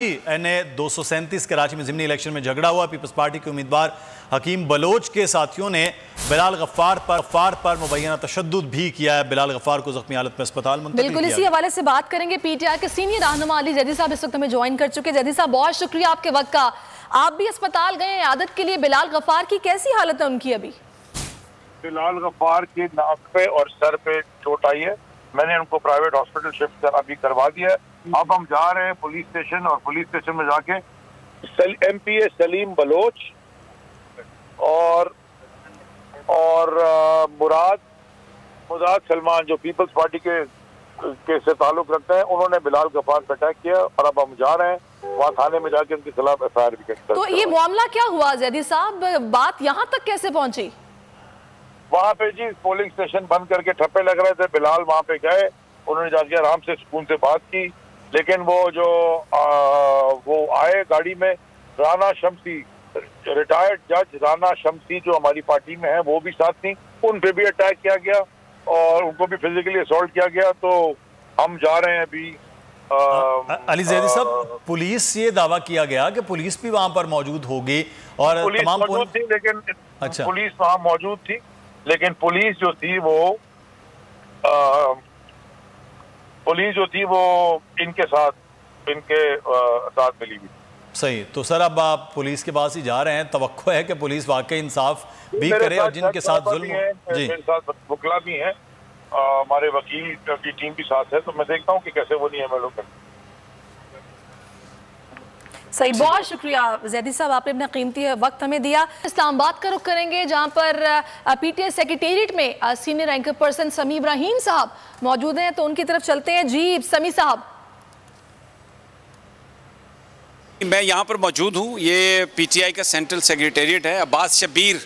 NA 237 Karachi में ज़िमनी election में झगड़ा हुआ। पीपल्स पार्टी के उम्मीदवार हकीम बलोच के साथियों ने बिलाल गफ्फार पर मुबैना तशद्दुद भी किया है। बिलाल गफ्फार को जख्मी हालत में अस्पताल मुंतकिल किया। बिल्कुल इसी हवाले से बात करेंगे। पीटीआई के सीनियर रहनुमा अली जैदी साहब इस वक्त हमें ज्वाइन कर चुके हैं। जैदी साहब, बहुत शुक्रिया आपके वक्त का। आप भी अस्पताल गए आदत के लिए। बिलाल गफ्फार की कैसी हालत है उनकी अभी? बिलाल गफ्फार की नाक पे और सर पे चोट आई है। मैंने उनको प्राइवेट हॉस्पिटल शिफ्ट अभी करवा दिया है। अब हम जा रहे हैं पुलिस स्टेशन और पुलिस स्टेशन में जाके एमपीए सलीम बलोच और मुराद सलमान जो पीपल्स पार्टी के से ताल्लुक रखते हैं, उन्होंने बिलाल गफ्फार पर अटैक किया और अब हम जा रहे हैं वहाँ थाने में जाके उनके खिलाफ एफआईआर भी करते हैं। तो ये मामला क्या हुआ जैदी साहब, बात यहाँ तक कैसे पहुंची? वहाँ पे जी पोलिंग स्टेशन बंद करके ठप्पे लग रहे थे। बिलाल वहाँ पे गए, उन्होंने जाके आराम से सुकून से बात की, लेकिन वो आए गाड़ी में। राना शमसी, रिटायर्ड जज राना शमसी जो हमारी पार्टी में है, वो भी साथ थी। उन पे भी अटैक किया गया और उनको भी फिजिकली असॉल्ट किया गया। तो हम जा रहे हैं अभी। अली जैदी साहब, पुलिस ये दावा किया गया कि पुलिस भी वहां पर मौजूद होगी और पुलिस तमाम मौजूद थी, लेकिन अच्छा, पुलिस वहाँ मौजूद थी, लेकिन पुलिस जो थी वो इनके साथ मिली हुई। सही। तो सर, अब आप पुलिस के पास ही जा रहे हैं। तवक्को है कि पुलिस वाकई इंसाफ भी करे और जिनके साथ जुल्म जी, मेरे साथ वकील भी हैं, हमारे वकील की टीम भी साथ है। तो मैं देखता हूँ कि कैसे वो नहीं है लोग। सही, बहुत शुक्रिया जैदी साहब, आपने अपना कीमती वक्त हमें दिया। इस्लामाबाद का रुख करेंगे, जहां पर पीटीआई सेक्रेटेरिएट में सीनियर एंकर पर्सन समी इब्राहिम साहब मौजूद हैं, तो उनकी तरफ चलते हैं। जी समी साहब। मैं यहाँ पर मौजूद हूँ। ये पीटीआई का सेंट्रल सेक्रेटेरिएट है। अब्बास शब्बीर